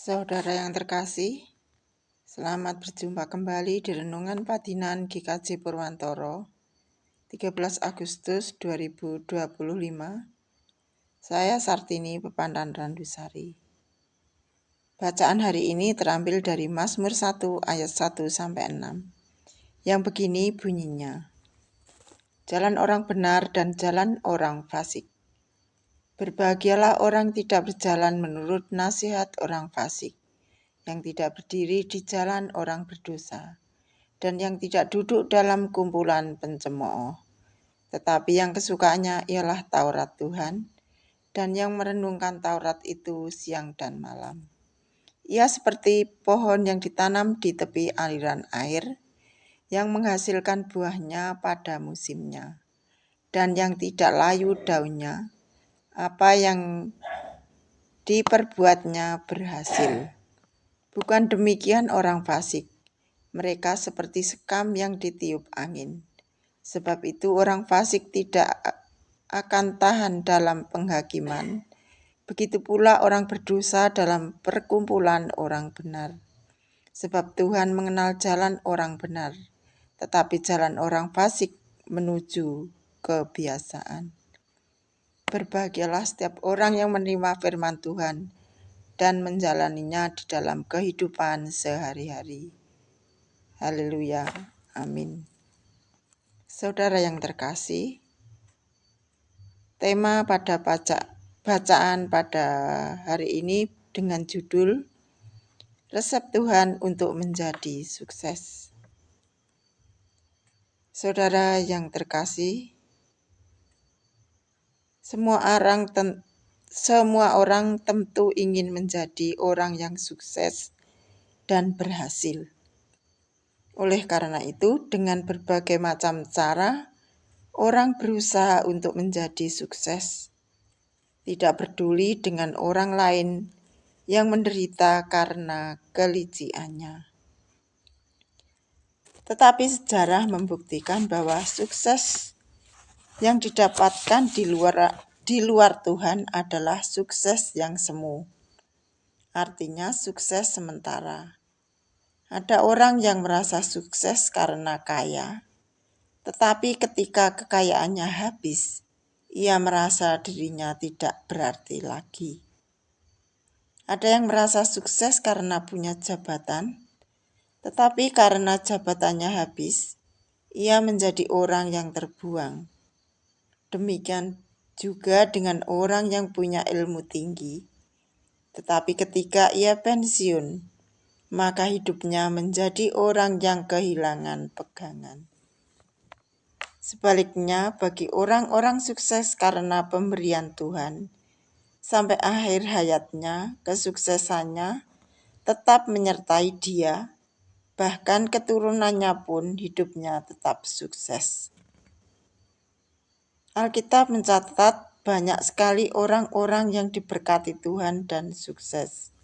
Saudara yang terkasih, selamat berjumpa kembali di Renungan Padinan GKJ Purwantoro, 13 Agustus 2025. Saya Sartini Pepandan Randusari. Bacaan hari ini terambil dari Mazmur 1 ayat 1-6, yang begini bunyinya. Jalan orang benar dan jalan orang fasik. Berbahagialah orang tidak berjalan menurut nasihat orang fasik, yang tidak berdiri di jalan orang berdosa, dan yang tidak duduk dalam kumpulan pencemooh, tetapi yang kesukaannya ialah Taurat Tuhan, dan yang merenungkan Taurat itu siang dan malam. Ia seperti pohon yang ditanam di tepi aliran air, yang menghasilkan buahnya pada musimnya, dan yang tidak layu daunnya. Apa yang diperbuatnya berhasil. Bukan demikian orang fasik, mereka seperti sekam yang ditiup angin. Sebab itu orang fasik tidak akan tahan dalam penghakiman. Begitu pula orang berdosa dalam perkumpulan orang benar. Sebab Tuhan mengenal jalan orang benar, tetapi jalan orang fasik menuju kebiasaan. Berbahagialah setiap orang yang menerima firman Tuhan dan menjalaninya di dalam kehidupan sehari-hari. Haleluya, amin. Saudara yang terkasih, tema pada bacaan pada hari ini dengan judul Resep Tuhan untuk menjadi sukses. Saudara yang terkasih, semua orang tentu ingin menjadi orang yang sukses dan berhasil. Oleh karena itu, dengan berbagai macam cara, orang berusaha untuk menjadi sukses. Tidak peduli dengan orang lain yang menderita karena kelicikannya. Tetapi sejarah membuktikan bahwa sukses yang didapatkan di luar Tuhan adalah sukses yang semu. Artinya sukses sementara. Ada orang yang merasa sukses karena kaya, tetapi ketika kekayaannya habis, ia merasa dirinya tidak berarti lagi. Ada yang merasa sukses karena punya jabatan, tetapi karena jabatannya habis, ia menjadi orang yang terbuang. Demikian juga dengan orang yang punya ilmu tinggi, tetapi ketika ia pensiun, maka hidupnya menjadi orang yang kehilangan pegangan. Sebaliknya, bagi orang-orang sukses karena pemberian Tuhan, sampai akhir hayatnya, kesuksesannya tetap menyertai dia, bahkan keturunannya pun hidupnya tetap sukses. Alkitab mencatat banyak sekali orang-orang yang diberkati Tuhan dan sukses.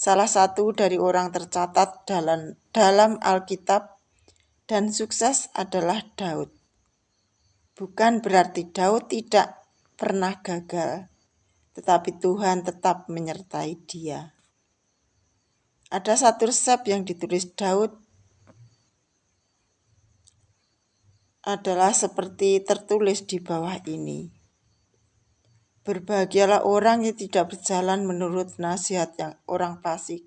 Salah satu dari orang tercatat dalam Alkitab dan sukses adalah Daud. Bukan berarti Daud tidak pernah gagal, tetapi Tuhan tetap menyertai dia. Ada satu resep yang ditulis Daud adalah seperti tertulis di bawah ini. Berbahagialah orang yang tidak berjalan menurut nasihat yang orang fasik,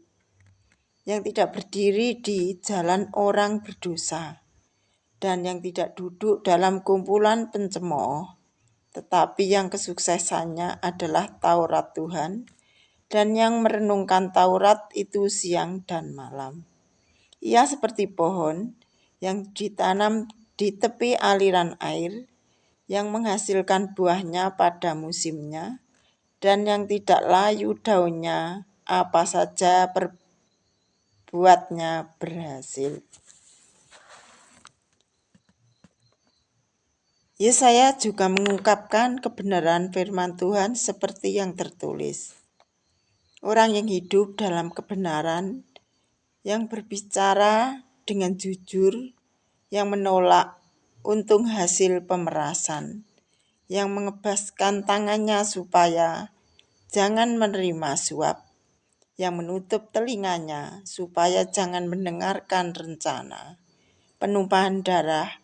yang tidak berdiri di jalan orang berdosa, dan yang tidak duduk dalam kumpulan pencemooh, tetapi yang kesuksesannya adalah Taurat Tuhan, dan yang merenungkan Taurat itu siang dan malam. Ia seperti pohon yang ditanam di tepi aliran air, yang menghasilkan buahnya pada musimnya, dan yang tidak layu daunnya, apa saja perbuatnya berhasil. Yesaya juga mengungkapkan kebenaran firman Tuhan seperti yang tertulis. Orang yang hidup dalam kebenaran, yang berbicara dengan jujur, yang menolak untung hasil pemerasan, yang mengebaskan tangannya supaya jangan menerima suap, yang menutup telinganya supaya jangan mendengarkan rencana penumpahan darah,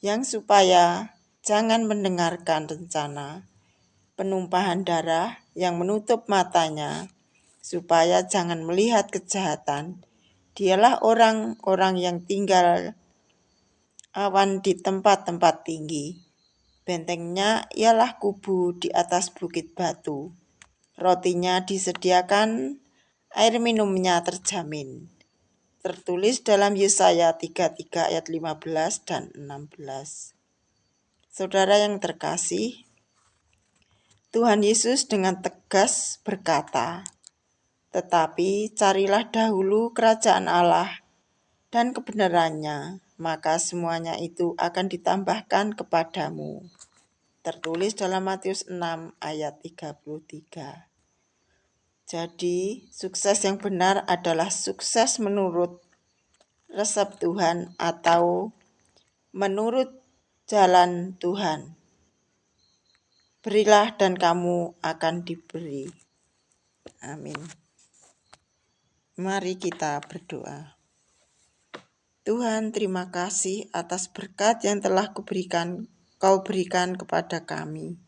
yang supaya jangan mendengarkan rencana penumpahan darah, yang menutup matanya supaya jangan melihat kejahatan. Dialah orang-orang yang tinggal awan di tempat-tempat tinggi. Bentengnya ialah kubu di atas bukit batu. Rotinya disediakan, air minumnya terjamin. Tertulis dalam Yesaya 33 ayat 15 dan 16. Saudara yang terkasih, Tuhan Yesus dengan tegas berkata, "Tetapi carilah dahulu kerajaan Allah dan kebenarannya, maka semuanya itu akan ditambahkan kepadamu." Tertulis dalam Matius 6 ayat 33. Jadi, sukses yang benar adalah sukses menurut resep Tuhan atau menurut jalan Tuhan. Berilah dan kamu akan diberi. Amin. Mari kita berdoa. Tuhan, terima kasih atas berkat yang telah Kau berikan kepada kami.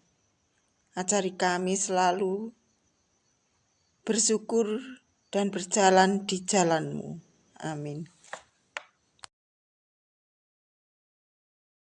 Ajari kami selalu bersyukur dan berjalan di jalan-Mu. Amin.